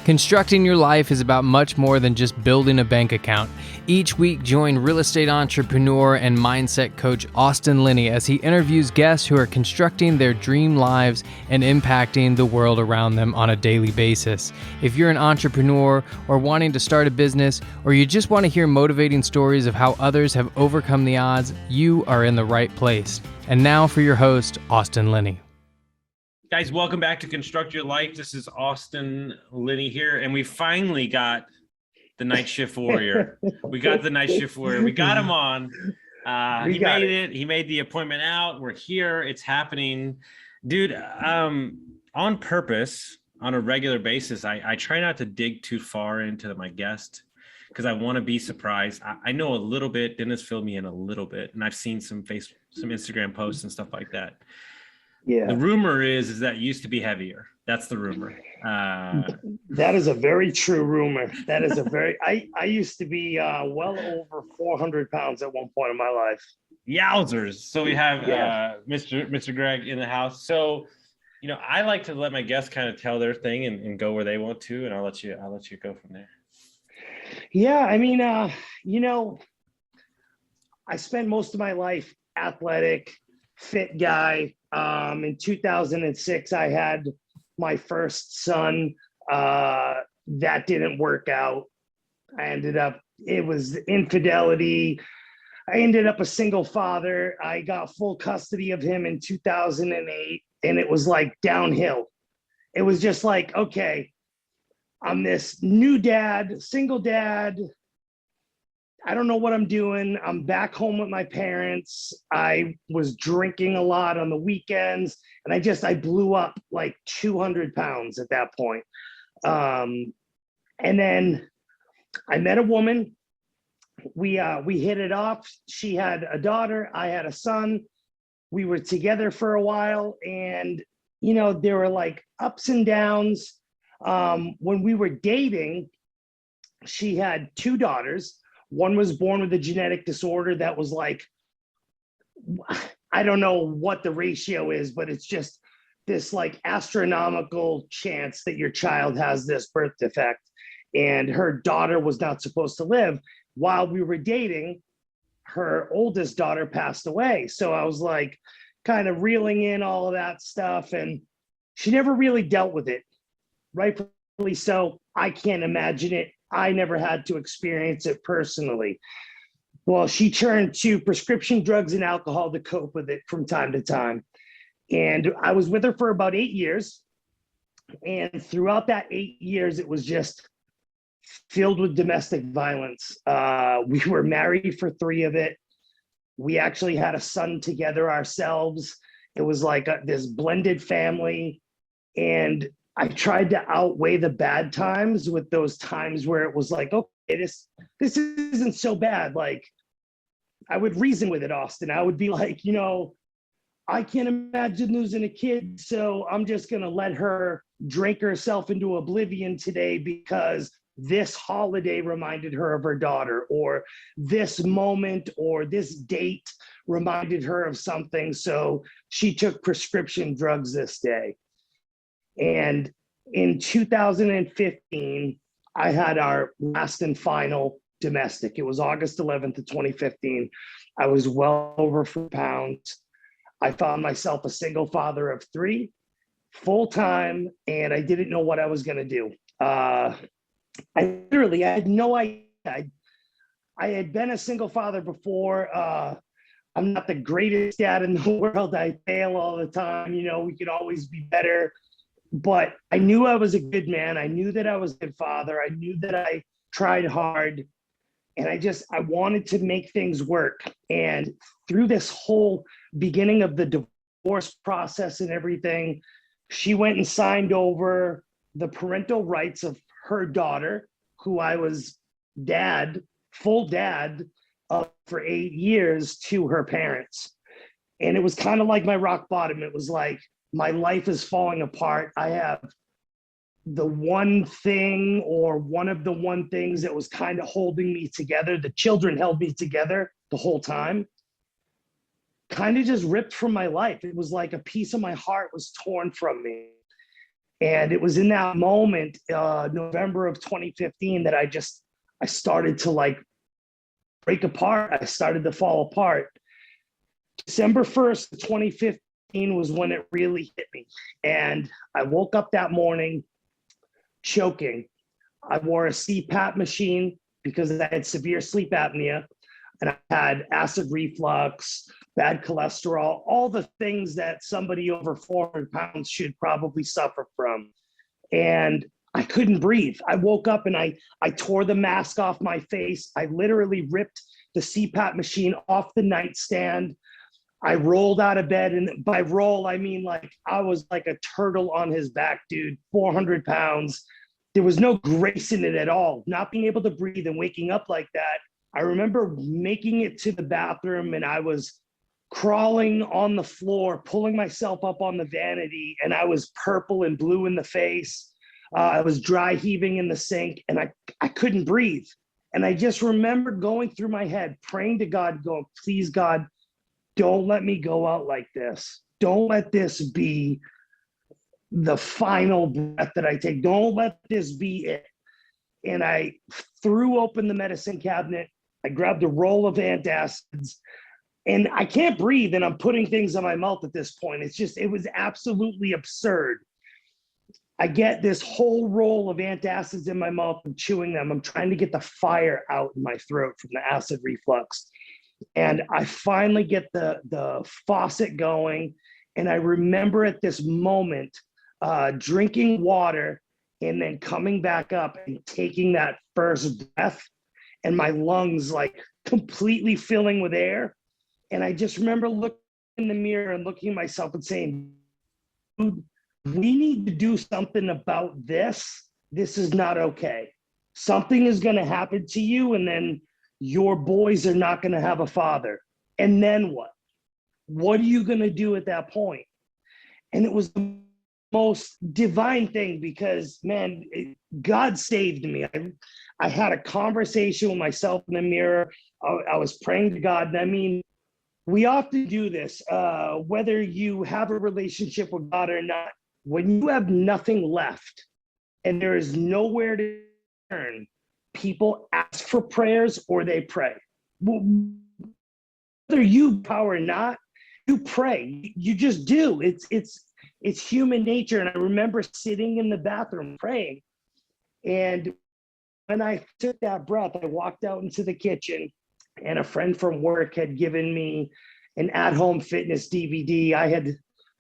Constructing your life is about much more than just building a bank account. Each week, join real estate entrepreneur and mindset coach Austin Linney as he interviews guests who are constructing their dream lives and impacting the world around them on a daily basis. If you're an entrepreneur or wanting to start a business, or you just want to hear motivating stories of how others have overcome the odds, you are in the right place. And now for your host, Austin Linney. Guys, welcome back to Construct Your Life. This is Austin Linney here, and we finally got the Night Shift Warrior. We got the Night Shift Warrior. We got him on. He made it. He made the appointment out. We're here. It's happening. Dude, on purpose, on a regular basis, I try not to dig too far into my guest because I want to be surprised. I know a little bit. Dennis filled me in a little bit, and I've seen some Instagram posts and stuff like that. Yeah. The rumor is that it used to be heavier. That's the rumor. That is a very true rumor. That is a very, I used to be well over 400 pounds at one point in my life. Yowzers. So we have Mr. Greg in the house. So, I like to let my guests kind of tell their thing and go where they want to, and I'll let you go from there. Yeah. I mean, I spent most of my life athletic, fit guy. In 2006, I had my first son. That didn't work out. It was infidelity. I ended up a single father. I got full custody of him in 2008, and it was like downhill. It was just like, okay, I'm this new dad, single dad. I don't know what I'm doing. I'm back home with my parents. I was drinking a lot on the weekends, and I blew up like 200 pounds at that point. And then I met a woman. We hit it off. She had a daughter. I had a son. We were together for a while, and there were like ups and downs. When we were dating, she had two daughters. One was born with a genetic disorder that was like, I don't know what the ratio is, but it's just this like astronomical chance that your child has this birth defect. And her daughter was not supposed to live. While we were dating, her oldest daughter passed away. So I was like kind of reeling in all of that stuff. And she never really dealt with it. Rightfully so. I can't imagine it. I never had to experience it personally. Well, she turned to prescription drugs and alcohol to cope with it from time to time. And I was with her for about 8 years. And throughout that 8 years, it was just filled with domestic violence. We were married for 3 of it. We actually had a son together ourselves. It was like this blended family. And I tried to outweigh the bad times with those times where it was like, okay, this isn't so bad. Like, I would reason with it, Austin. I would be like, I can't imagine losing a kid, so I'm just going to let her drink herself into oblivion today because this holiday reminded her of her daughter, or this moment or this date reminded her of something. So she took prescription drugs this day. And in 2015, I had our last and final domestic. It was August 11th of 2015. I was well over 4 pounds. I found myself a single father of 3, full-time, and I didn't know what I was going to do. I had no idea. I had been a single father before. I'm not the greatest dad in the world. I fail all the time. We could always be better. But I knew I was a good man. I knew that I was a good father. I knew that I tried hard. And I wanted to make things work. And through this whole beginning of the divorce process and everything, she went and signed over the parental rights of her daughter, who I was full dad of for 8 years, to her parents. And it was kind of like my rock bottom. It was like, my life is falling apart. I have the one thing, or one of the one things that was kind of holding me together. The children held me together the whole time. Kind of just ripped from my life. It was like a piece of my heart was torn from me. And it was in that moment, November of 2015, that I started to like break apart. I started to fall apart. December 1st, 2015 was when it really hit me. And I woke up that morning choking. I wore a CPAP machine because I had severe sleep apnea, and I had acid reflux, bad cholesterol, all the things that somebody over 400 pounds should probably suffer from. And I couldn't breathe. I woke up and I tore the mask off my face. I literally ripped the CPAP machine off the nightstand. I rolled out of bed, and by roll, I mean like I was like a turtle on his back, dude, 400 pounds. There was no grace in it at all. Not being able to breathe and waking up like that. I remember making it to the bathroom, and I was crawling on the floor, pulling myself up on the vanity, and I was purple and blue in the face. I was dry heaving in the sink, and I couldn't breathe. And I just remember going through my head, praying to God, going, please, God, don't let me go out like this. Don't let this be the final breath that I take. Don't let this be it. And I threw open the medicine cabinet. I grabbed a roll of antacids, and I can't breathe, and I'm putting things in my mouth at this point. It was absolutely absurd. I get this whole roll of antacids in my mouth and chewing them. I'm trying to get the fire out in my throat from the acid reflux. And I finally get the faucet going. And I remember at this moment, drinking water and then coming back up and taking that first breath, and my lungs like completely filling with air. And I just remember looking in the mirror and looking at myself and saying, dude, we need to do something about this. This is not okay. Something is going to happen to you, and then your boys are not going to have a father. And then what? What are you going to do at that point? And it was the most divine thing because, man, God saved me. I had a conversation with myself in the mirror. I was praying to God. And I mean, we often do this, whether you have a relationship with God or not. When you have nothing left and there is nowhere to turn, people ask for prayers or they pray. Whether you power or not, you pray. You just do. It's human nature. And I remember sitting in the bathroom praying. And when I took that breath, I walked out into the kitchen, and a friend from work had given me an at-home fitness DVD. I had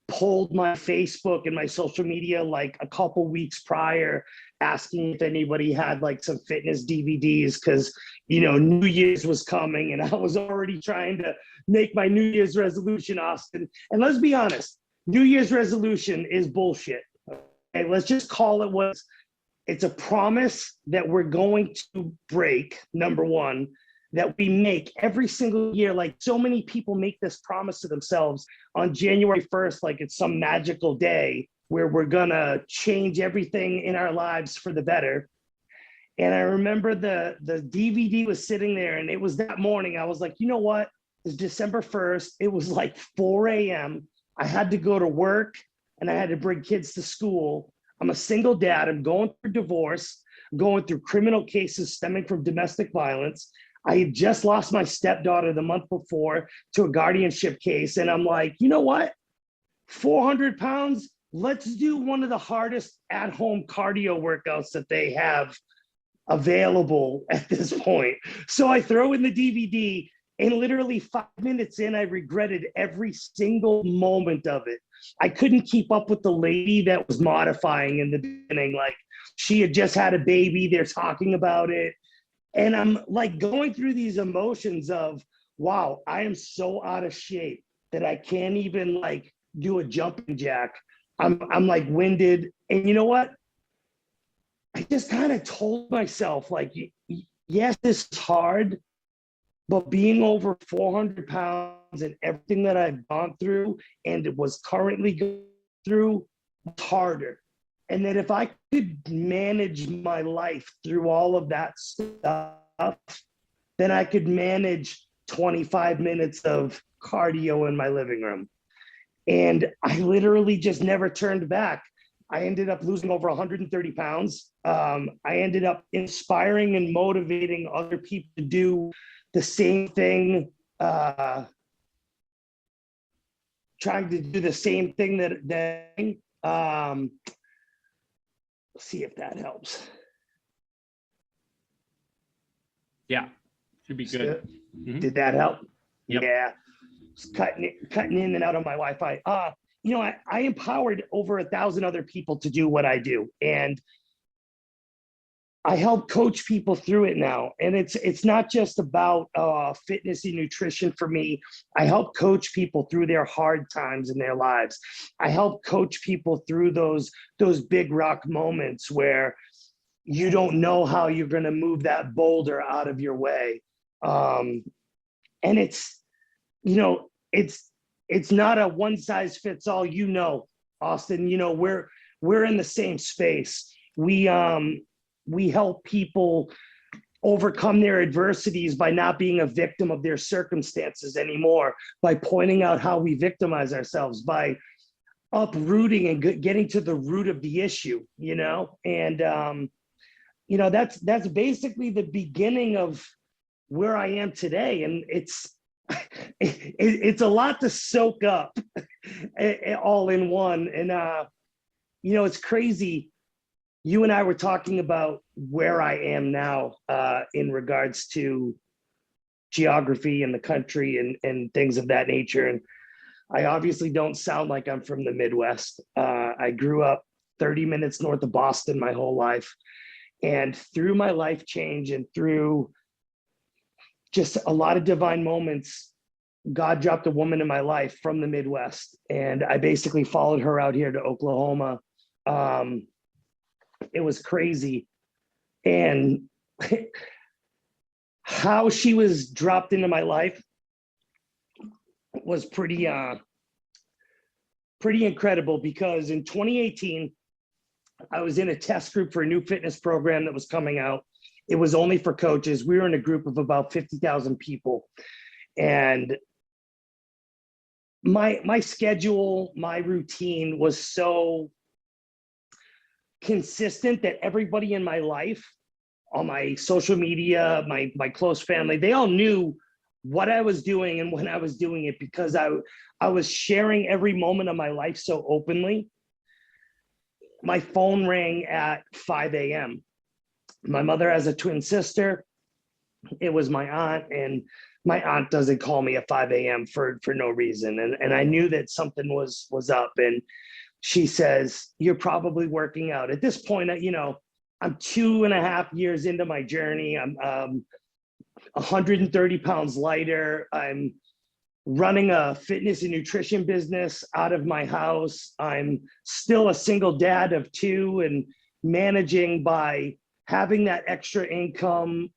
pulled my Facebook and my social media like a couple weeks prior, asking if anybody had like some fitness DVDs, because New Year's was coming and I was already trying to make my New Year's resolution, Austin. And let's be honest, New Year's resolution is bullshit. Okay, let's just call it what it's a promise that we're going to break, number one, that we make every single year. Like so many people make this promise to themselves on January 1st, like it's some magical day where we're gonna change everything in our lives for the better. And I remember the DVD was sitting there, and it was that morning. I was like, you know what? It's December 1st. It was like 4 a.m. I had to go to work and I had to bring kids to school. I'm a single dad. I'm going through divorce, going through criminal cases stemming from domestic violence. I had just lost my stepdaughter the month before to a guardianship case. And I'm like, you know what? 400 pounds, let's do one of the hardest at-home cardio workouts that they have available at this point. So I throw in the DVD, and literally 5 minutes in, I regretted every single moment of it. I couldn't keep up with the lady that was modifying in the beginning. Like, she had just had a baby. They're talking about it. And I'm like going through these emotions of, wow, I am so out of shape that I can't even like do a jumping jack. I'm like winded. And you know what? I just kind of told myself, like, yes, this is hard, but being over 400 pounds and everything that I've gone through and it was currently going through, it's harder. And that if I could manage my life through all of that stuff, then I could manage 25 minutes of cardio in my living room. And I literally just never turned back. I ended up losing over 130 pounds. I ended up inspiring and motivating other people to do the same thing, trying to do the same thing let's see if that helps. Yeah, should be good. Did that help? Yep. Yeah, just cutting in and out of my Wi-Fi. I empowered over 1,000 other people to do what I do, and I help coach people through it now. And it's not just about fitness and nutrition for me. I help coach people through their hard times in their lives. I help coach people through those big rock moments where you don't know how you're going to move that boulder out of your way. And it's not a one size fits all, Austin, we're in the same space. We help people overcome their adversities by not being a victim of their circumstances anymore, by pointing out how we victimize ourselves, by uprooting and getting to the root of the issue, and that's basically the beginning of where I am today. And it's a lot to soak up all in one. And it's crazy. You and I were talking about where I am now in regards to geography and the country and things of that nature. And I obviously don't sound like I'm from the Midwest. I grew up 30 minutes north of Boston my whole life. And through my life change and through just a lot of divine moments, God dropped a woman in my life from the Midwest. And I basically followed her out here to Oklahoma. It was crazy. And how she was dropped into my life was pretty incredible, because in 2018, I was in a test group for a new fitness program that was coming out. It was only for coaches. We were in a group of about 50,000 people. And my schedule, my routine was so consistent that everybody in my life, on my social media, my close family, they all knew what I was doing and when I was doing it, because I was sharing every moment of my life so openly. My phone rang at 5 a.m. My mother has a twin sister. It was my aunt, and my aunt doesn't call me at 5 a.m. for no reason. And I knew that something was up. And she says, "You're probably working out." At this point, I'm 2.5 years into my journey. I'm 130 pounds lighter. I'm running a fitness and nutrition business out of my house. I'm still a single dad of 2 and managing by having that extra income,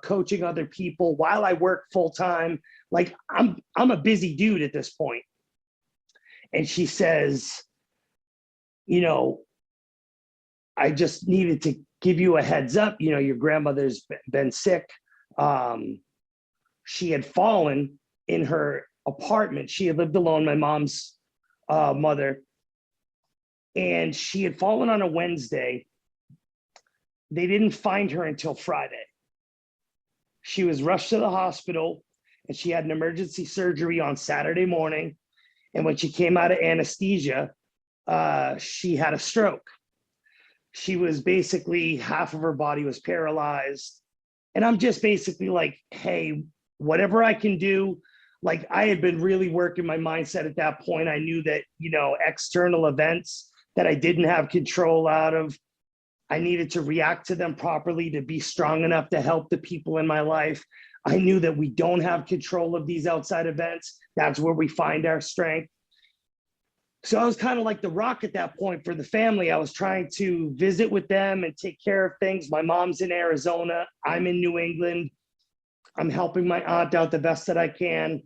coaching other people while I work full time. Like I'm a busy dude at this point. And she says, "I just needed to give you a heads up. Your grandmother's been sick. She had fallen in her apartment. She had lived alone, my mom's mother. And she had fallen on a Wednesday. They didn't find her until Friday. She was rushed to the hospital, and she had an emergency surgery on Saturday morning. And when she came out of anesthesia, she had a stroke. She was basically, half of her body was paralyzed. And I'm just basically like, hey, whatever I can do. Like, I had been really working my mindset at that point. I knew that, external events that I didn't have control out of, I needed to react to them properly to be strong enough to help the people in my life. I knew that we don't have control of these outside events. That's where we find our strength. So I was kind of like the rock at that point for the family. I was trying to visit with them and take care of things. My mom's in Arizona. I'm in New England. I'm helping my aunt out the best that I can.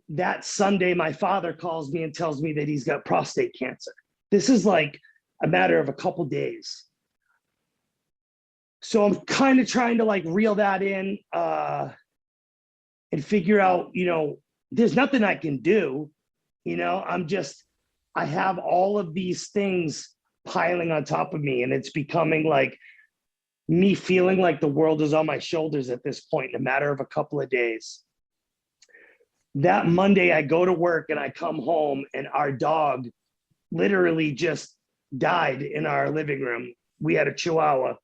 That Sunday, my father calls me and tells me that he's got prostate cancer. This is like a matter of a couple days. So I'm kind of trying to reel that in and figure out, there's nothing I can do. I'm just I have all of these things piling on top of me, and it's becoming like me feeling like the world is on my shoulders at this point in a matter of a couple of days. That Monday, I go to work and I come home, and our dog literally just died in our living room. We had a Chihuahua.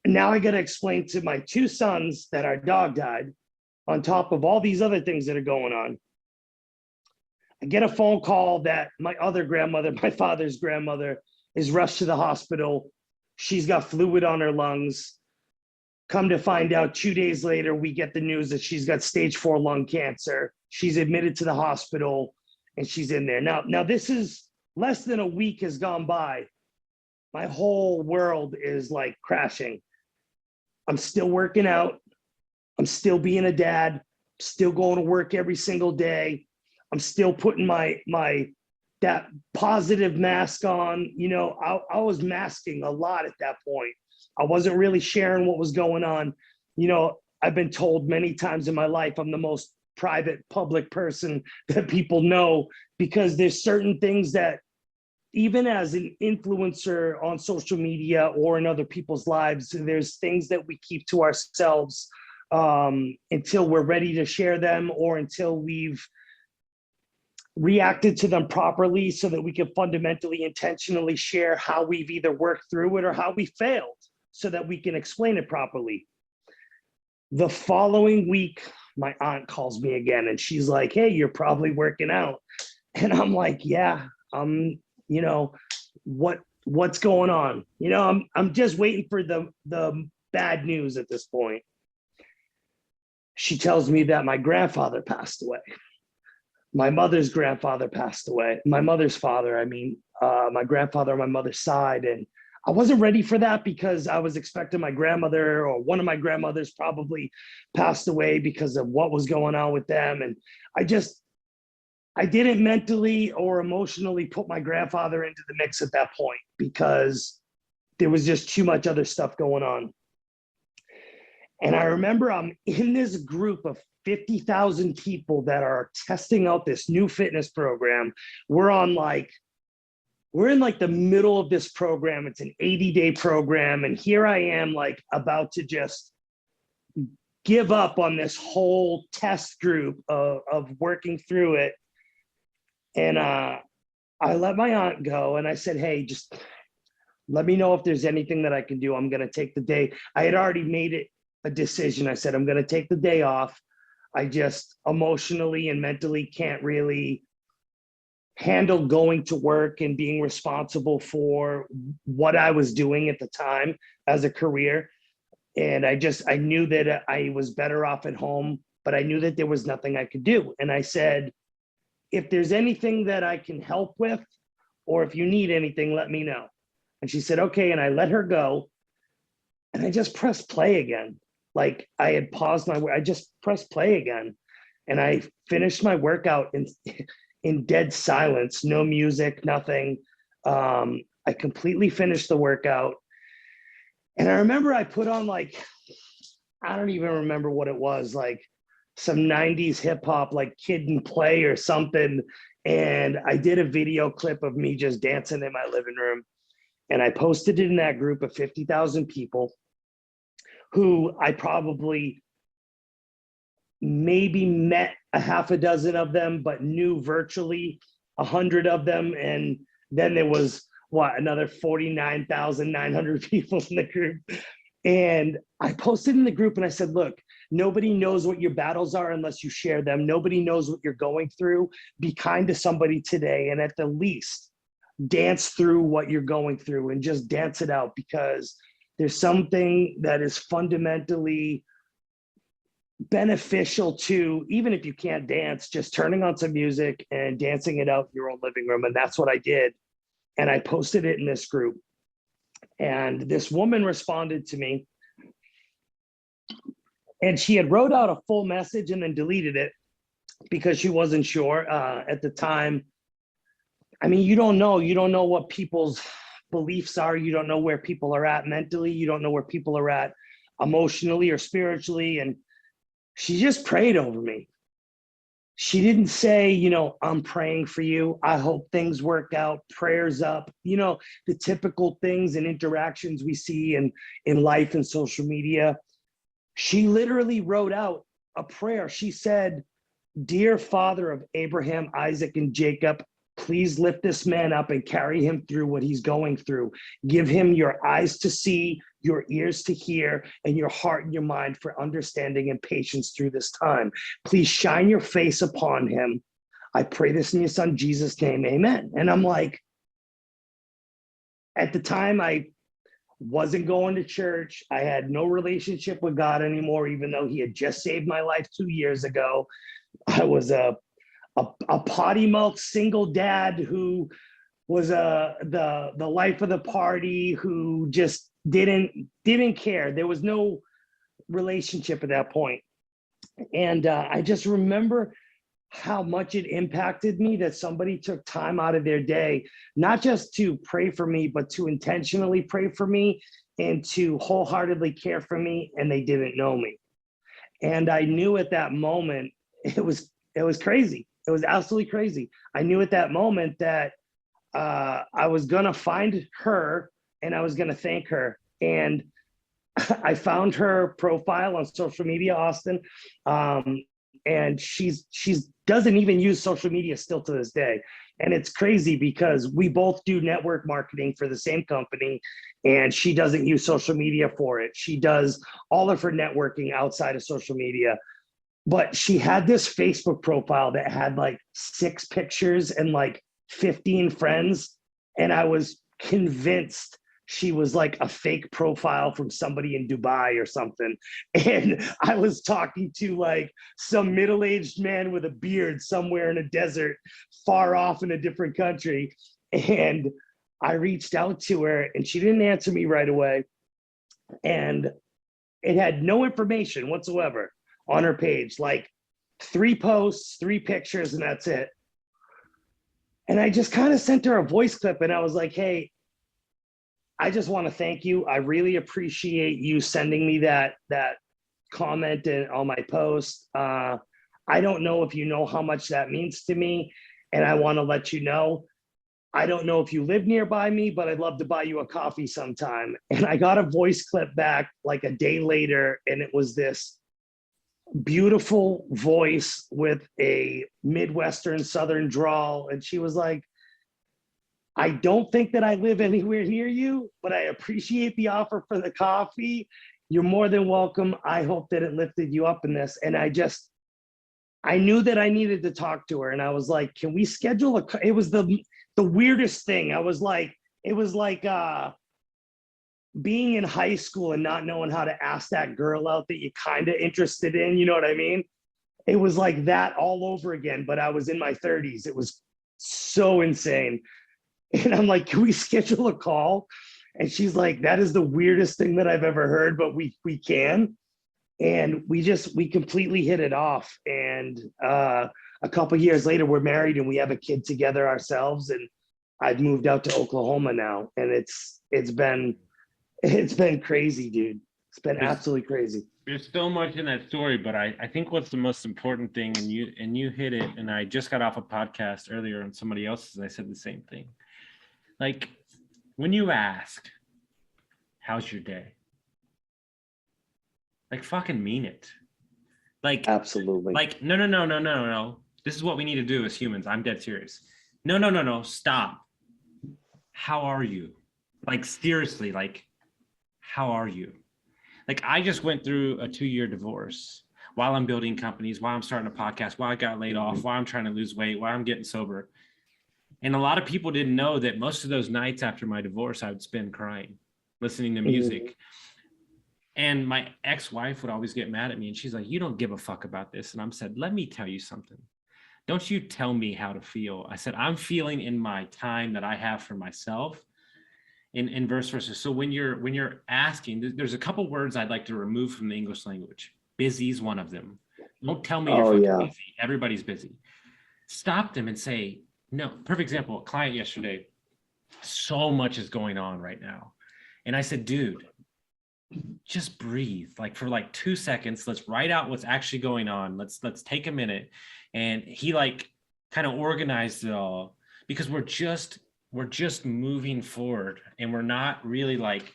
And now I got to explain to my two sons that our dog died on top of all these other things that are going on. I get a phone call that my other grandmother, my father's grandmother, is rushed to the hospital. She's got fluid on her lungs. Come to find out 2 days later, we get the news that she's got stage 4 lung cancer. She's admitted to the hospital and she's in there. Now this is less than a week has gone by. My whole world is like crashing. I'm still working out. I'm still being a dad, still going to work every single day. I'm still putting that positive mask on. You know, I was masking a lot at that point. I wasn't really sharing what was going on. You know, I've been told many times in my life I'm the most private public person that people know, because there's certain things that even as an influencer on social media or in other people's lives, there's things that we keep to ourselves until we're ready to share them, or until we've reacted to them properly so that we can fundamentally, intentionally share how we've either worked through it or how we failed so that we can explain it properly. The following week, my aunt calls me again and she's like, "Hey, you're probably working out." And I'm like, "Yeah, you know, what's going on?" You know, I'm just waiting for the bad news at this point. She tells me that my grandfather passed away. My mother's grandfather passed away. My mother's father, I mean, my grandfather on my mother's side. And I wasn't ready for that because I was expecting my grandmother or one of my grandmothers probably passed away because of what was going on with them. And I didn't mentally or emotionally put my grandfather into the mix at that point because there was just too much other stuff going on. And I remember I'm in this group of 50,000 people that are testing out this new fitness program. We're in like the middle of this program. It's an 80-day program. And here I am like about to just give up on this whole test group of working through it. And I let my aunt go and I said, "Hey, just let me know if there's anything that I can do. I'm going to take the day." I had already made it a decision. I said, "I'm going to take the day off. I just emotionally and mentally can't really handle going to work and being responsible for what I was doing at the time as a career." And I knew that I was better off at home, but I knew that there was nothing I could do. And I said, "If there's anything that I can help with, or if you need anything, let me know." And she said, "Okay." And I let her go. And I just pressed play again. Like I had paused I just pressed play again. And I finished my workout in dead silence, no music, nothing. I completely finished the workout. And I remember I put on like, I don't even remember what it was, like some 90s hip hop, like Kid and Play or something. And I did a video clip of me just dancing in my living room. And I posted it in that group of 50,000 people who I probably maybe met a half a dozen of them, but knew virtually 100 of them. And then there was another 49,900 people in the group. And I posted in the group and I said, "Look, nobody knows what your battles are unless you share them. Nobody knows what you're going through. Be kind to somebody today. And at the least, dance through what you're going through and just dance it out, because there's something that is fundamentally beneficial to, even if you can't dance, just turning on some music and dancing it out in your own living room." And that's what I did. And I posted it in this group. And this woman responded to me. And she had wrote out a full message and then deleted it because she wasn't sure at the time. I mean, you don't know what people's beliefs are. You don't know where people are at mentally. You don't know where people are at emotionally or spiritually. And she just prayed over me. She didn't say, I'm praying for you. I hope things work out, prayers up, the typical things and interactions we see in life and social media. She literally wrote out a prayer. She said, "Dear Father of Abraham, Isaac, and Jacob, please lift this man up and carry him through what he's going through. Give him your eyes to see, your ears to hear, and your heart and your mind for understanding and patience through this time. Please shine your face upon him. I pray this in your son Jesus' name, amen." And I'm like, at the time, I wasn't going to church. I had no relationship with God anymore, even though he had just saved my life 2 years ago. I was a potty mouth single dad who was the life of the party, who just didn't care. There was no relationship at that point. And I just remember how much it impacted me that somebody took time out of their day, not just to pray for me, but to intentionally pray for me and to wholeheartedly care for me, and they didn't know me. And I knew at that moment, it was crazy. It was absolutely crazy. I knew at that moment that I was gonna find her and I was gonna thank her. And I found her profile on social media, Austin. And she's doesn't even use social media still to this day. And it's crazy because we both do network marketing for the same company, and she doesn't use social media for it. She does all of her networking outside of social media. But she had this Facebook profile that had like 6 pictures and like 15 friends. And I was convinced she was like a fake profile from somebody in Dubai or something. And I was talking to like some middle-aged man with a beard somewhere in a desert, far off in a different country. And I reached out to her and she didn't answer me right away. And it had no information whatsoever on her page, like 3 posts, 3 pictures, and that's it. And I just kind of sent her a voice clip and I was like, "Hey, I just want to thank you. I really appreciate you sending me that comment on my post. I don't know if you know how much that means to me, and I want to let you know. I don't know if you live nearby me, but I'd love to buy you a coffee sometime." And I got a voice clip back like a day later, and it was this beautiful voice with a Midwestern Southern drawl. And she was like, "I don't think that I live anywhere near you, but I appreciate the offer for the coffee. You're more than welcome. I hope that it lifted you up in this." And I knew that I needed to talk to her. And I was like, "Can we schedule it was the weirdest thing." It was like being in high school and not knowing how to ask that girl out that you kind of interested in, you know what I mean? It was like that all over again, but I was in my 30s. It was so insane. And I'm like, "Can we schedule a call?" And she's like, "That is the weirdest thing that I've ever heard, but we can." And we completely hit it off. And a couple of years later, we're married and we have a kid together ourselves. And I've moved out to Oklahoma now, and it's been crazy, dude. It's been absolutely crazy. There's so much in that story, but I think what's the most important thing, and you hit it, and I just got off a podcast earlier on somebody else's, and I said the same thing. Like, when you ask, "How's your day?" Like, fucking mean it. Like, Absolutely. Like, no. This is what we need to do as humans. I'm dead serious. No. Stop. How are you? Like, seriously, like, how are you? Like, I just went through a 2-year divorce while I'm building companies, while I'm starting a podcast, while I got laid off, while I'm trying to lose weight, while I'm getting sober. And a lot of people didn't know that most of those nights after my divorce, I would spend crying, listening to music. And my ex-wife would always get mad at me. And she's like, "You don't give a fuck about this." And I'm said, "Let me tell you something. Don't you tell me how to feel." I said, "I'm feeling in my time that I have for myself." In verse versa. So when you're asking, there's a couple words I'd like to remove from the English language. Busy is one of them. Don't tell me you're fucking busy. Everybody's busy. Stop them and say, no. Perfect example, a client yesterday, so much is going on right now. And I said, "Dude, just breathe, like for like 2 seconds. Let's write out what's actually going on. Let's take a minute. And he like kind of organized it all, because we're just moving forward, and we're not really like,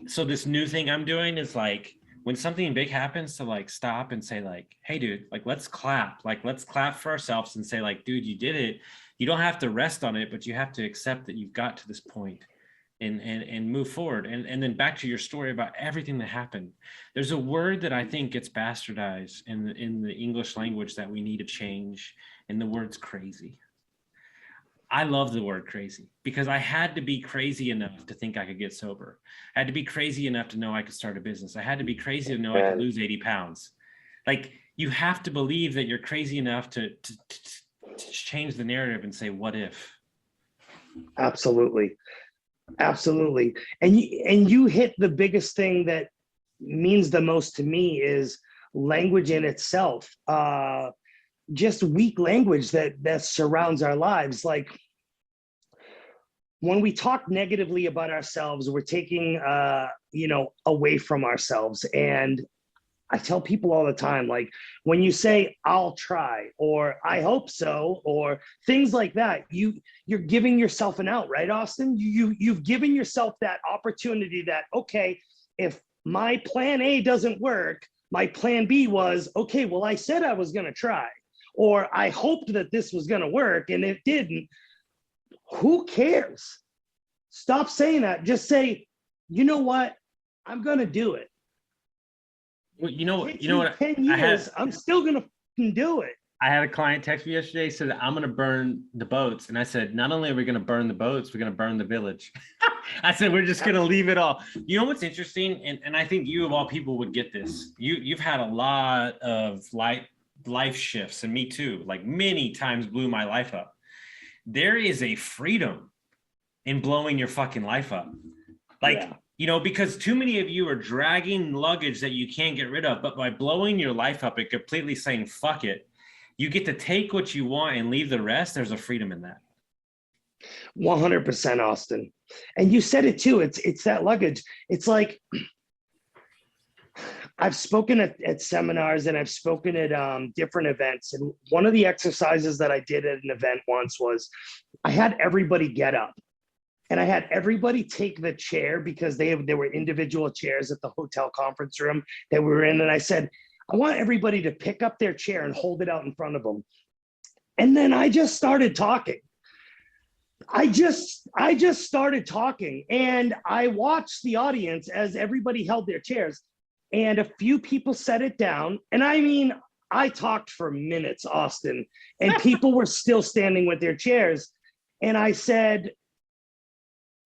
so this new thing I'm doing is like, when something big happens, to like stop and say like, hey dude, like let's clap for ourselves and say like, dude, you did it. You don't have to rest on it, but you have to accept that you've got to this point, and move forward. And then back to your story about everything that happened. There's a word that I think gets bastardized in the English language that we need to change, and the word's crazy. I love the word crazy, because I had to be crazy enough to think I could get sober. I had to be crazy enough to know I could start a business. I had to be crazy to know I could lose 80 pounds. Like, you have to believe that you're crazy enough to change the narrative and say, what if? Absolutely. Absolutely. And you hit the biggest thing that means the most to me is language in itself. Just weak language that surrounds our lives. Like, when we talk negatively about ourselves, we're taking away from ourselves. And I tell people all the time, like, when you say I'll try, or I hope so, or things like that, you're giving yourself an out, right, Austin? You've given yourself that opportunity that, okay, if my plan A doesn't work, my plan B was, okay, well, I said I was going to try, or I hoped that this was going to work and it didn't. Who cares? Stop saying that. Just say, you know what? I'm going to do it. Well, you know what? 10 years, I'm still going to do it. I had a client text me yesterday, said, I'm going to burn the boats. And I said, not only are we going to burn the boats, we're going to burn the village. I said, we're just going to leave it all. You know what's interesting? And I think you of all people would get this. You've had a lot of life shifts, and me too, like many times blew my life up. There is a freedom in blowing your fucking life up. Like, because too many of you are dragging luggage that you can't get rid of, but by blowing your life up and completely saying, fuck it, you get to take what you want and leave the rest. There's a freedom in that. 100%, Austin. And you said it too. It's that luggage. It's like, I've spoken at seminars, and I've spoken at different events. And one of the exercises that I did at an event once was, I had everybody get up, and I had everybody take the chair, because there were individual chairs at the hotel conference room that we were in. And I said, I want everybody to pick up their chair and hold it out in front of them. And then I just started talking. I just started talking, and I watched the audience as everybody held their chairs. And a few people set it down. And I mean, I talked for minutes, Austin, and people were still standing with their chairs. And I said,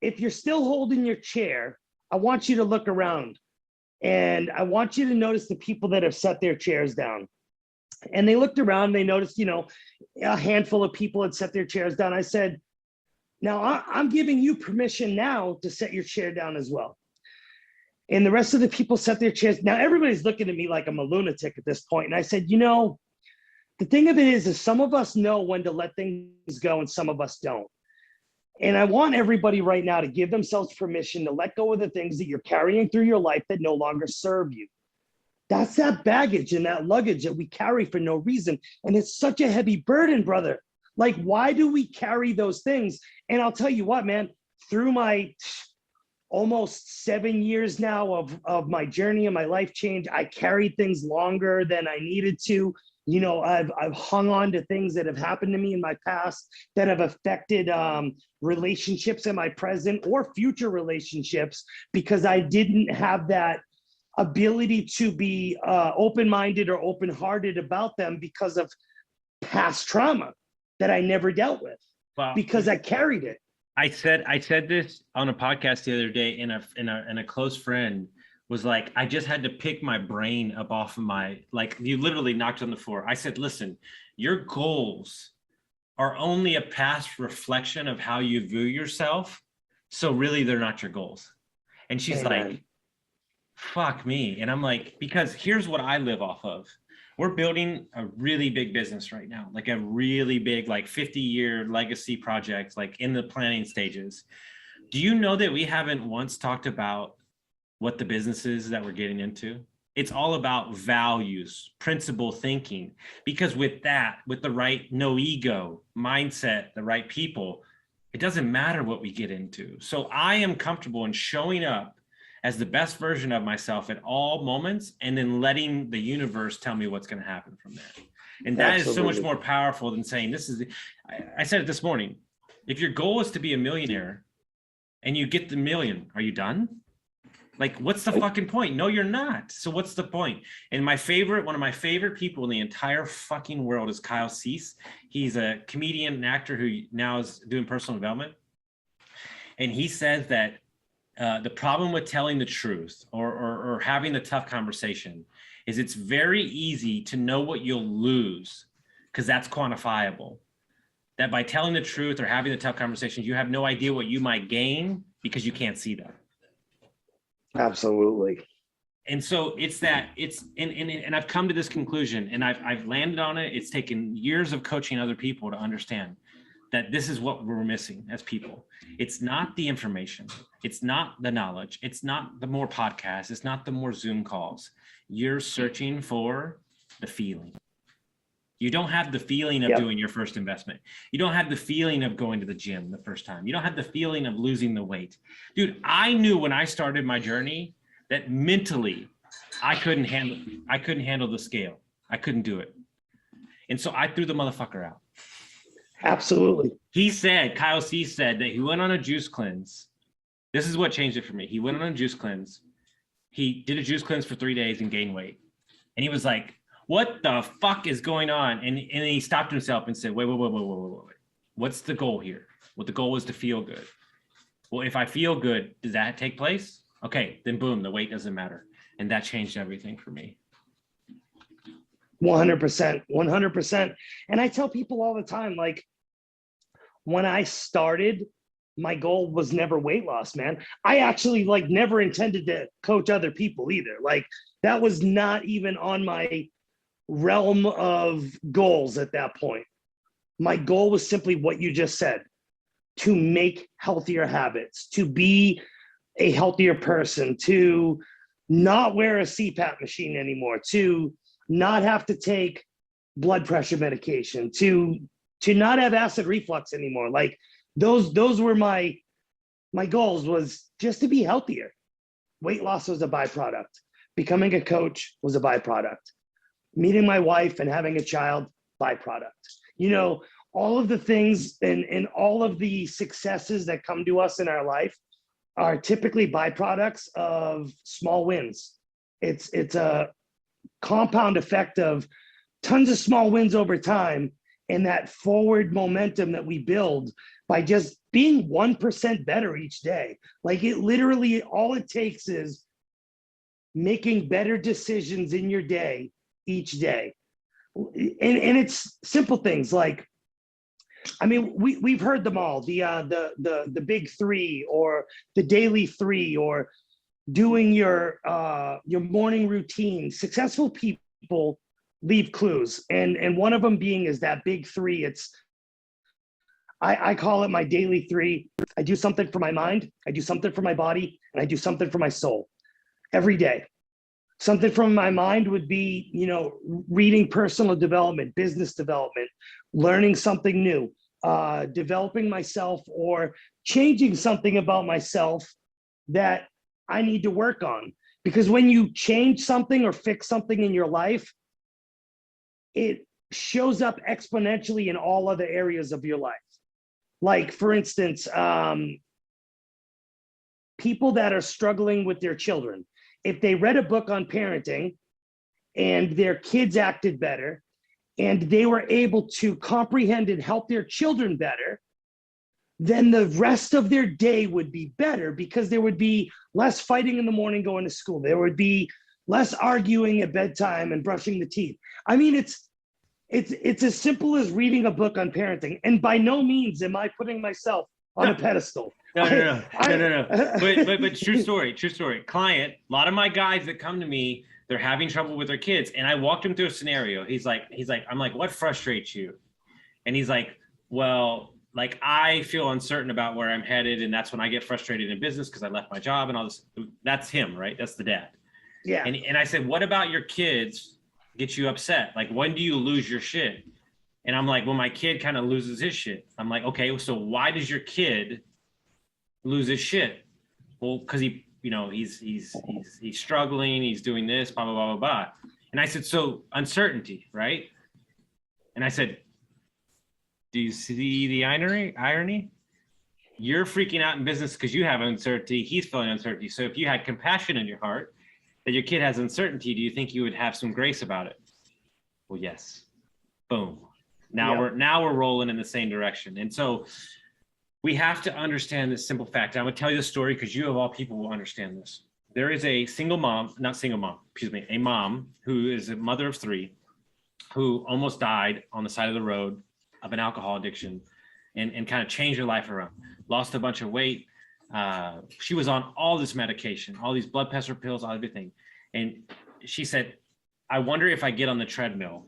if you're still holding your chair, I want you to look around, and I want you to notice the people that have set their chairs down. And they looked around, they noticed, a handful of people had set their chairs down. I said, now I'm giving you permission now to set your chair down as well. And the rest of the people set their chairs. Now everybody's looking at me like I'm a lunatic at this point. And I said, the thing of it is some of us know when to let things go and some of us don't. And I want everybody right now to give themselves permission to let go of the things that you're carrying through your life that no longer serve you. That's that baggage and that luggage that we carry for no reason. And it's such a heavy burden, brother. Like, why do we carry those things? And I'll tell you what, man, through my almost 7 years now of my journey and my life change, I carried things longer than I needed to. I've hung on to things that have happened to me in my past that have affected relationships in my present or future relationships, because I didn't have that ability to be open-minded or open-hearted about them because of past trauma that I never dealt with. Wow. Because I carried it. I said this on a podcast the other day, and a close friend was like, I just had to pick my brain up off of you literally knocked on the floor. I said, listen, your goals are only a past reflection of how you view yourself. So really, they're not your goals. And she's like, fuck me. And I'm like, because here's what I live off of. We're building a really big business right now, like a really big, like 50-year legacy project, like in the planning stages. Do you know that we haven't once talked about what the business is that we're getting into. It's all about values, principle thinking, because with that, with the right no ego mindset, the right people, it doesn't matter what we get into. So I am comfortable in showing up as the best version of myself at all moments, and then letting the universe tell me what's going to happen from there. And that is so much more powerful than saying this is, I said it this morning. If your goal is to be a millionaire and you get the million, are you done? Like, what's the fucking point? No, you're not. So what's the point? And one of my favorite people in the entire fucking world is Kyle Cease. He's a comedian and actor who now is doing personal development. And he says that the problem with telling the truth or having the tough conversation is it's very easy to know what you'll lose, because that's quantifiable. That by telling the truth or having the tough conversations, you have no idea what you might gain because you can't see that. Absolutely. And so and I've come to this conclusion, and I've landed on it. It's taken years of coaching other people to understand that this is what we're missing as people. It's not the information. It's not the knowledge. It's not the more podcasts. It's not the more Zoom calls. You're searching for the feeling. You don't have the feeling of doing your first investment. You don't have the feeling of going to the gym the first time. You don't have the feeling of losing the weight. Dude, I knew when I started my journey that mentally I couldn't handle the scale. I couldn't do it. And so I threw the motherfucker out. Absolutely. Kyle C said that he went on a juice cleanse. This is what changed it for me. He went on a juice cleanse. He did a juice cleanse for 3 days and gained weight. And he was like, what the fuck is going on? And he stopped himself and said, wait. What's the goal here? Well, the goal was to feel good. Well, if I feel good, does that take place? Okay, then boom, the weight doesn't matter. And that changed everything for me. 100%. And I tell people all the time, like, when I started, my goal was never weight loss, man. I actually never intended to coach other people either. Like, that was not even on my realm of goals at that point. My goal was simply what you just said, to make healthier habits, to be a healthier person, to not wear a CPAP machine anymore, to not have to take blood pressure medication, to not have acid reflux anymore. Like, those were my goals, was just to be healthier. Weight loss was a byproduct. Becoming a coach was a byproduct. Meeting my wife and having a child, byproduct. You know, all of the things and all of the successes that come to us in our life are typically byproducts of small wins. It's a compound effect of tons of small wins over time, and that forward momentum that we build by just being 1% better each day. Like, it literally, all it takes is making better decisions in your day each day. And it's simple things like, I mean, we've heard them all, the big three, or the daily three, or doing your morning routine. Successful people leave clues, and one of them being is that big three. I call it my daily three. I do something for my mind, I do something for my body, and I do something for my soul every day. Something from my mind would be, reading personal development, business development, learning something new, developing myself, or changing something about myself that I need to work on. Because when you change something or fix something in your life, it shows up exponentially in all other areas of your life. Like, for instance, people that are struggling with their children, if they read a book on parenting and their kids acted better and they were able to comprehend and help their children better, then the rest of their day would be better, because there would be less fighting in the morning going to school. There would be less arguing at bedtime and brushing the teeth. I mean, it's as simple as reading a book on parenting. And by no means am I putting myself on a pedestal. No. But true story. Client, a lot of my guys that come to me, they're having trouble with their kids. And I walked him through a scenario. He's like, I'm like, what frustrates you? And he's like, well, like I feel uncertain about where I'm headed, and that's when I get frustrated in business because I left my job and all this. That's him, right? That's the dad. Yeah. And I said, what about your kids get you upset? Like, when do you lose your shit? And I'm like, well, my kid kind of loses his shit. I'm like, okay, so why does your kid lose his shit? Well, because he's struggling, he's doing this, blah, blah, blah, blah, blah. And I said, so uncertainty, right? And I said, do you see the irony? You're freaking out in business because you have uncertainty. He's feeling uncertainty. So if you had compassion in your heart that your kid has uncertainty, do you think you would have some grace about it? Well, yes. Boom. Now we're rolling in the same direction. And so we have to understand this simple fact. I'm going to tell you the story because you of all people will understand this. There is a a mom who is a mother of 3 who almost died on the side of the road of an alcohol addiction and kind of changed her life around. Lost a bunch of weight. She was on all this medication, all these blood pressure pills, all everything. And she said, I wonder if I get on the treadmill,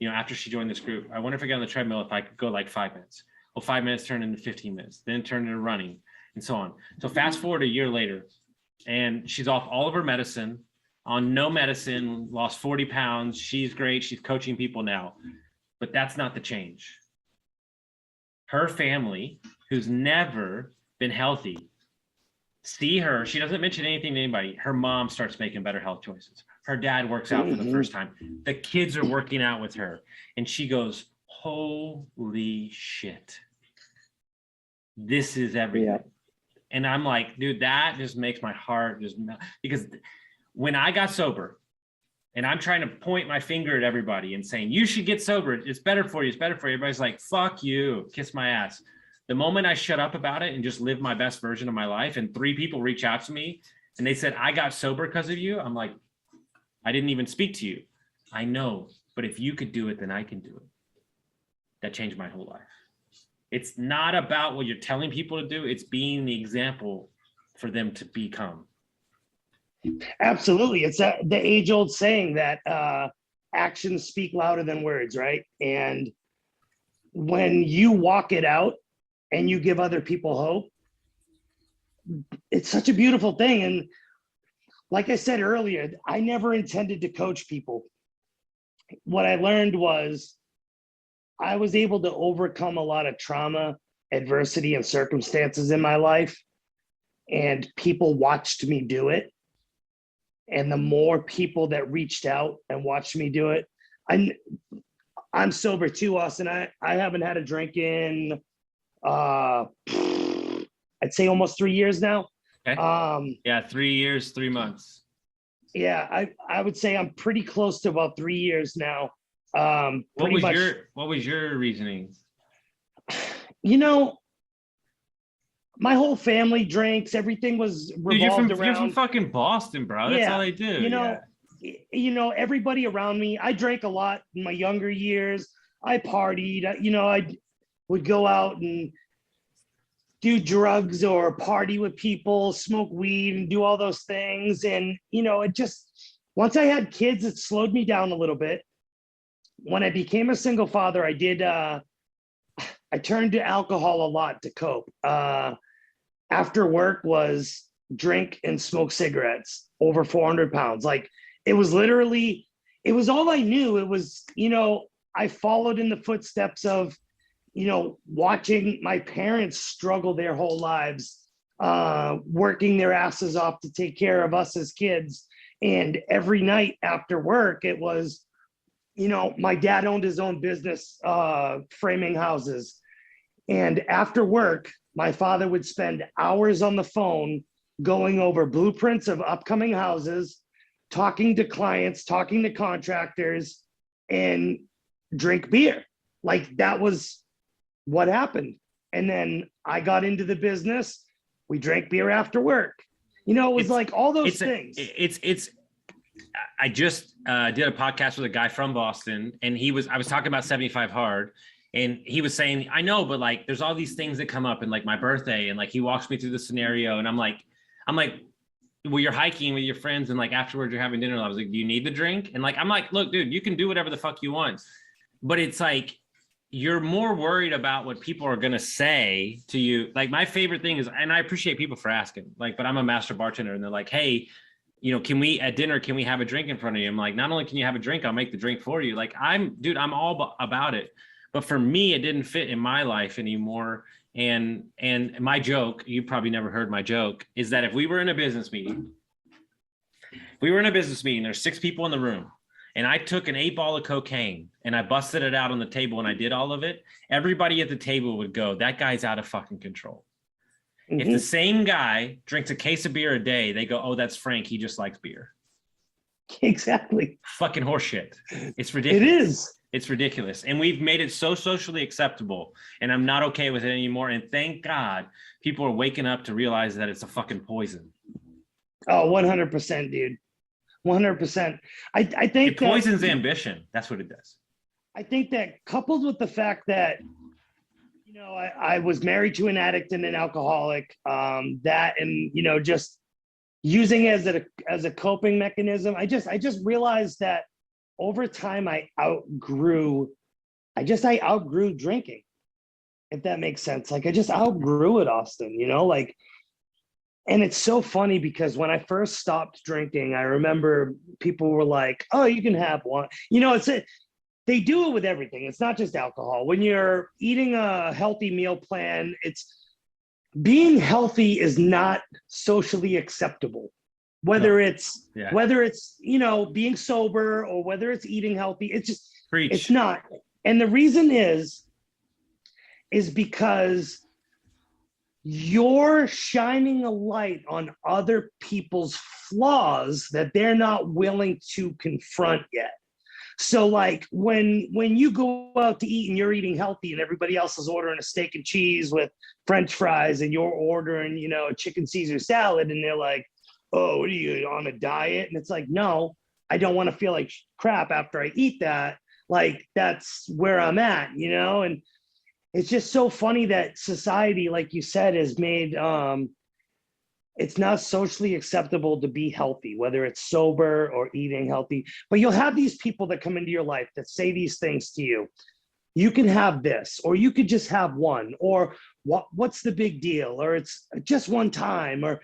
after she joined this group, I wonder if I get on the treadmill, if I could go like 5 minutes. Well, 5 minutes turned into 15 minutes, then turned into running and so on. So fast forward a year later, and she's off all of her medicine, on no medicine, lost 40 pounds. She's great. She's coaching people now, but that's not the change. Her family, who's never been healthy, see her. She doesn't mention anything to anybody. Her mom starts making better health choices. Her dad works out for the first time. The kids are working out with her. And she goes, holy shit. This is everything. Yeah. And I'm like, dude, that just makes my heart just melt. Because when I got sober, and I'm trying to point my finger at everybody and saying, you should get sober. It's better for you. It's better for you. Everybody's like, fuck you, kiss my ass. The moment I shut up about it and just live my best version of my life, and 3 people reach out to me and they said, I got sober because of you. I'm like, I didn't even speak to you. I know, but if you could do it, then I can do it. That changed my whole life. It's not about what you're telling people to do. It's being the example for them to become. Absolutely. It's the age old saying that actions speak louder than words, right? And when you walk it out and you give other people hope, it's such a beautiful thing. And like I said earlier, I never intended to coach people. What I learned was I was able to overcome a lot of trauma, adversity, and circumstances in my life, and people watched me do it. And the more people that reached out and watched me do it, I'm sober too, Austin. I haven't had a drink in, I'd say almost 3 years now. Okay. 3 years, 3 months. Yeah, I would say I'm pretty close to about 3 years now. What was your reasoning? My whole family drinks. Everything was revolved around. You're from fucking Boston, bro. That's all they do. Everybody around me. I drank a lot in my younger years. I partied. I would go out and do drugs or party with people, smoke weed, and do all those things. And it just, once I had kids, it slowed me down a little bit. When I became a single father, I turned to alcohol a lot to cope. After work was drink and smoke cigarettes, over 400 pounds. Like it was all I knew. It was, I followed in the footsteps of, watching my parents struggle their whole lives, working their asses off to take care of us as kids. And every night after work, it was, my dad owned his own business, framing houses. And after work, my father would spend hours on the phone going over blueprints of upcoming houses, talking to clients, talking to contractors, and drink beer. Like that was what happened. And then I got into the business. We drank beer after work. It was like all those things. I just did a podcast with a guy from Boston, and I was talking about 75 Hard. And he was saying, I know, but like, there's all these things that come up, and like my birthday, and like, he walks me through the scenario, and I'm like, well, you're hiking with your friends, and like afterwards you're having dinner. And I was like, do you need the drink? And like, I'm like, look, dude, you can do whatever the fuck you want, but it's like, you're more worried about what people are going to say to you. Like my favorite thing is, and I appreciate people for asking, like, but I'm a master bartender and they're like, hey, you know, can we have a drink in front of you? I'm like, not only can you have a drink, I'll make the drink for you. Like I'm all about it. But for me, it didn't fit in my life anymore. And my joke, you probably never heard my joke, is that if we were in a business meeting, there's 6 people in the room, and I took an 8-ball of cocaine and I busted it out on the table and I did all of it, everybody at the table would go, that guy's out of fucking control. Mm-hmm. If the same guy drinks a case of beer a day, they go, oh, that's Frank. He just likes beer. Exactly. Fucking horseshit. It's ridiculous. It is. It's ridiculous. And we've made it so socially acceptable, and I'm not okay with it anymore. And thank God people are waking up to realize that it's a fucking poison. Oh, 100%, dude. 100%. I think it poisons ambition. That's what it does. I think that coupled with the fact that, you know, I was married to an addict and an alcoholic, that, and, you know, just using it as a coping mechanism, I just realized that over time I outgrew drinking, if that makes sense. Like I just outgrew it, Austin, you know, like. And it's so funny because when I first stopped drinking, I remember people were like, oh, you can have one. You know, they do it with everything. It's not just alcohol. When you're eating a healthy meal plan, being healthy is not socially acceptable. Whether it's, you know, being sober or whether it's eating healthy, it's not. And the reason is because you're shining a light on other people's flaws that they're not willing to confront yet. So like when you go out to eat and you're eating healthy and everybody else is ordering a steak and cheese with French fries and you're ordering, you know, a chicken Caesar salad, and they're like, oh, what are you, on a diet? And it's like, no, I don't want to feel like crap after I eat that. Like that's where I'm at, you know? And it's just so funny that society, like you said, has made it's not socially acceptable to be healthy, whether it's sober or eating healthy. But you'll have these people that come into your life that say these things to you. You can have this, or you could just have one, or what's the big deal? Or it's just one time, or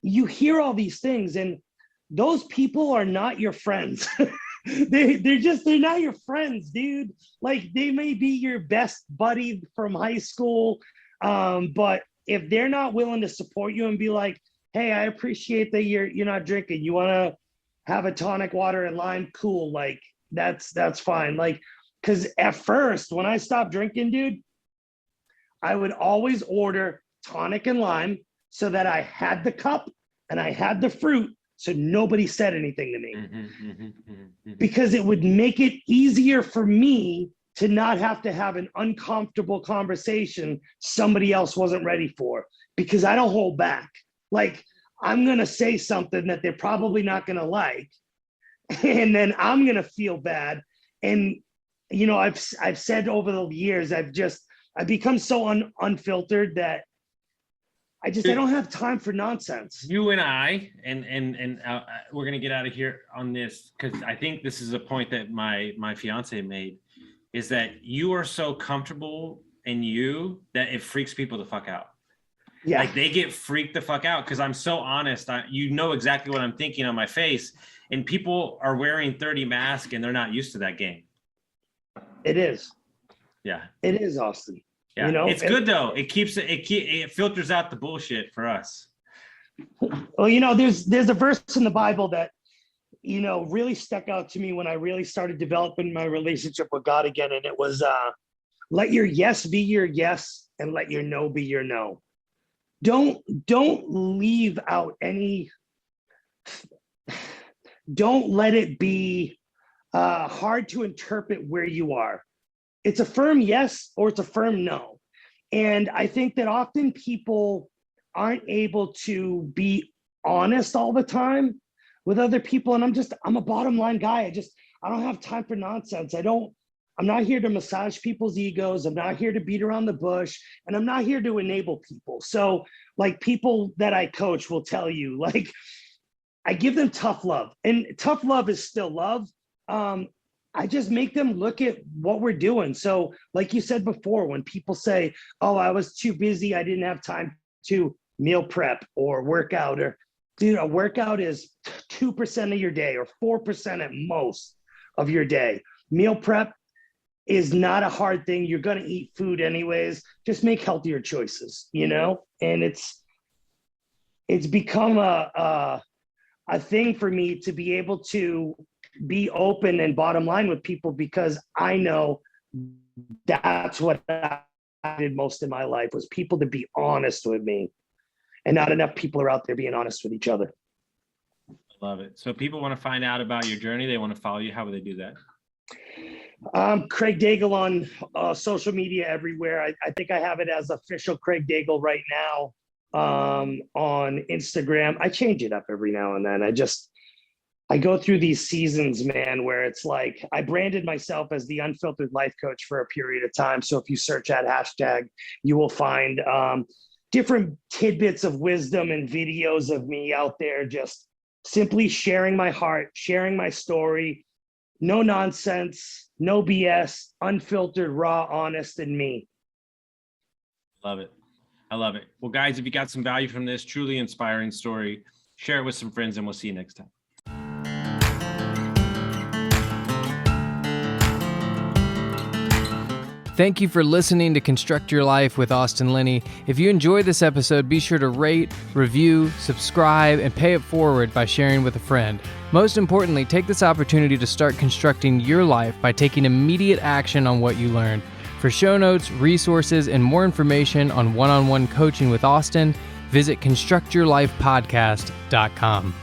you hear all these things, and those people are not your friends. They're not your friends, dude. Like they may be your best buddy from high school, but if they're not willing to support you and be like, hey, I appreciate that you're not drinking, you want to have a tonic water and lime, cool, like that's fine. Like, because at first when I stopped drinking, dude, I would always order tonic and lime so that I had the cup and I had the fruit, so nobody said anything to me. Because it would make it easier for me to not have to have an uncomfortable conversation somebody else wasn't ready for, because I don't hold back. Like I'm going to say something that they're probably not going to like, and then I'm going to feel bad. And, you know, I've said over the years, I've become so unfiltered that I don't have time for nonsense. You and I, and we're going to get out of here on this, because I think this is a point that my fiance made, is that you are so comfortable in you that it freaks people the fuck out. Yeah. Like they get freaked the fuck out because I'm so honest. You know exactly what I'm thinking on my face, and people are wearing 30 masks and they're not used to that game. It is. Yeah. It is, Austin. Yeah. You know, it's good though. It filters out the bullshit for us. Well, you know, there's a verse in the Bible that, you know, really stuck out to me when I really started developing my relationship with God again. And it was, let your yes be your yes and let your no be your no. Don't leave out any, don't let it be hard to interpret where you are. It's a firm yes or it's a firm no. And I think that often people aren't able to be honest all the time with other people. And I'm a bottom line guy. I don't have time for nonsense. I'm not here to massage people's egos. I'm not here to beat around the bush, and I'm not here to enable people. So like people that I coach will tell you, like, I give them tough love, and tough love is still love. I I just make them look at what we're doing. So like you said before, when people say, oh, I was too busy, I didn't have time to meal prep or workout, or dude, a workout is 2% of your day or 4% at most of your day. Meal prep is not a hard thing. You're going to eat food anyways. Just make healthier choices, you know? And it's become a thing for me to be able to be open and bottom line with people, because I know that's what I did most in my life, was people to be honest with me, and not enough people are out there being honest with each other. I love it. So if people want to find out about your journey, they want to follow you, how would they do that? Craig Daigle on social media everywhere. I think I have it as official Craig Daigle right now on Instagram. I change it up every now and then. I go through these seasons, man, where it's like I branded myself as the Unfiltered Life Coach for a period of time. So if you search that hashtag, you will find different tidbits of wisdom and videos of me out there, just simply sharing my heart, sharing my story. No nonsense, no BS, unfiltered, raw, honest, and me. Love it. I love it. Well, guys, if you got some value from this truly inspiring story, share it with some friends, and we'll see you next time. Thank you for listening to Construct Your Life with Austin Linney. If you enjoyed this episode, be sure to rate, review, subscribe, and pay it forward by sharing with a friend. Most importantly, take this opportunity to start constructing your life by taking immediate action on what you learned. For show notes, resources, and more information on one-on-one coaching with Austin, visit constructyourlifepodcast.com.